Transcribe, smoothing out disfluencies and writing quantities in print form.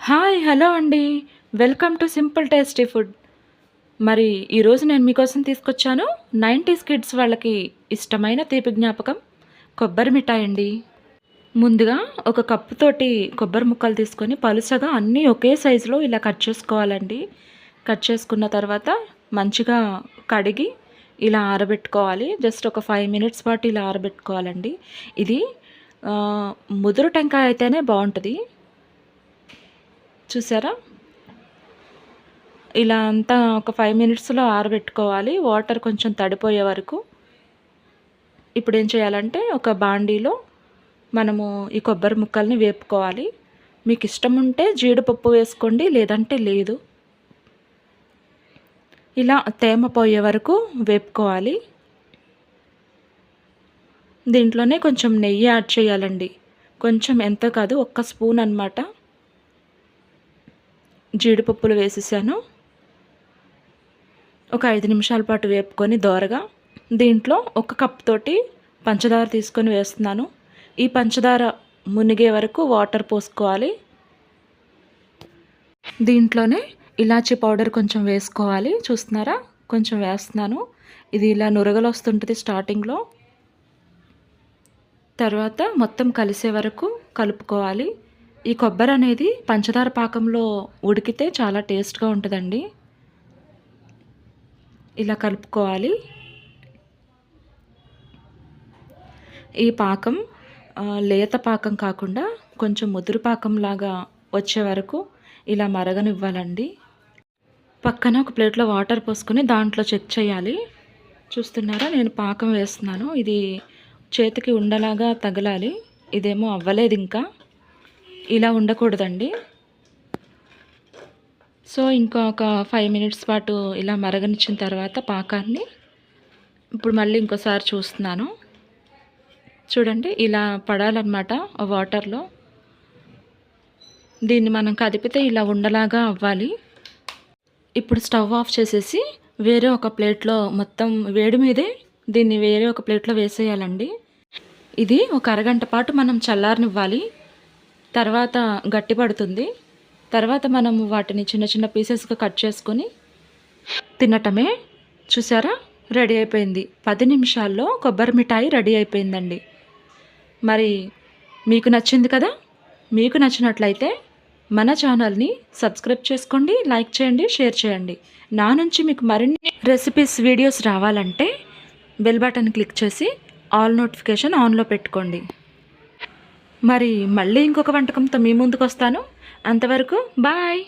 Hi hello అండి. Welcome to simple tasty food. మరి ఈరోజు నేను మీకోసం తీసుకొచ్చాను 90s కిడ్స్ వాళ్ళకి ఇష్టమైన తీపి జ్ఞాపకం కొబ్బరి మిఠాయి అండి. ముందుగా ఒక కప్పుతోటి కొబ్బరి ముక్కలు తీసుకొని పలుచగా అన్నీ ఒకే సైజులో ఇలా కట్ చేసుకోవాలండి. కట్ చేసుకున్న తర్వాత మంచిగా కడిగి ఇలా ఆరబెట్టుకోవాలి. జస్ట్ ఒక 5 మినిట్స్ పాటు ఇలా ఆరబెట్టుకోవాలండి. ఇది ముదురు టెంకాయ అయితేనే బాగుంటుంది. చూసారా, ఇలా అంతా ఒక 5 మినిట్స్లో ఆరబెట్టుకోవాలి, వాటర్ కొంచెం తడిపోయే వరకు. ఇప్పుడు ఏం చేయాలంటే ఒక బాండీలో మనము ఈ కొబ్బరి ముక్కల్ని వేపుకోవాలి. మీకు ఇష్టం ఉంటే జీడిపప్పు వేసుకోండి, లేదంటే లేదు. ఇలా తేమ పోయే వరకు వేపుకోవాలి. దీంట్లోనే కొంచెం నెయ్యి యాడ్ చేయాలండి. కొంచెం, ఎంత కాదు, 1 స్పూన్ అన్నమాట. జీడిపప్పులు వేసేసాను. ఒక 5 నిమిషాల పాటు వేపుకొని దోరగా దీంట్లో 1 కప్ తోటి పంచదార తీసుకొని వేస్తున్నాను. ఈ పంచదార మునిగే వరకు వాటర్ పోసుకోవాలి. దీంట్లోనే ఇలాచీ పౌడర్ కొంచెం వేసుకోవాలి. చూస్తున్నారా, కొంచెం వేస్తున్నాను. ఇది ఇలా నురగలు వస్తుంటుంది స్టార్టింగ్లో. తర్వాత మొత్తం కలిసే వరకు కలుపుకోవాలి. ఈ కొబ్బరి అనేది పంచదార పాకంలో ఉడికితే చాలా టేస్ట్గా ఉంటుందండి. ఇలా కలుపుకోవాలి. ఈ పాకం లేత పాకం కాకుండా కొంచెం ముదురు పాకంలాగా వచ్చే వరకు ఇలా మరగనివ్వాలండి. పక్కన ఒక ప్లేట్లో వాటర్ పోసుకొని దాంట్లో చెక్ చేయాలి. చూస్తున్నారా, నేను పాకం వేస్తున్నాను. ఇది చేతికి ఉండలాగా తగలాలి. ఇదేమో అవ్వలేదు ఇంకా. ఇలా ఉండకూడదండి. సో ఇంకొక 5 మినిట్స్ పాటు ఇలా మరగనిచ్చిన తర్వాత పాకాన్ని ఇప్పుడు మళ్ళీ ఇంకోసారి చూస్తున్నాను. చూడండి, ఇలా పడాలన్నమాట ఆ వాటర్లో. దీన్ని మనం కదిపితే ఇలా ఉండలాగా అవ్వాలి. ఇప్పుడు స్టవ్ ఆఫ్ చేసేసి వేరే ఒక ప్లేట్లో, మొత్తం వేడి మీదే దీన్ని వేరే ఒక ప్లేట్లో వేసేయాలండి. ఇది ఒక అరగంట పాటు మనం చల్లారనివ్వాలి. తర్వాత గట్టిపడుతుంది. తర్వాత మనము వాటిని చిన్న చిన్న పీసెస్గా కట్ చేసుకొని తినటమే. చూసారా, రెడీ అయిపోయింది. 10 నిమిషాల్లో కొబ్బరి మిఠాయి రెడీ అయిపోయిందండి. మరి మీకు నచ్చింది కదా? మీకు నచ్చినట్లయితే మన ఛానల్ని సబ్స్క్రైబ్ చేసుకోండి, లైక్ చేయండి, షేర్ చేయండి. నా నుంచి మీకు మరిన్ని రెసిపీస్ వీడియోస్ రావాలంటే బెల్ బటన్ క్లిక్ చేసి ఆల్ నోటిఫికేషన్ ఆన్లో పెట్టుకోండి. మరి మళ్ళీ ఇంకొక వంటకంతో మీ ముందుకు వస్తాను. అంతవరకు బాయ్.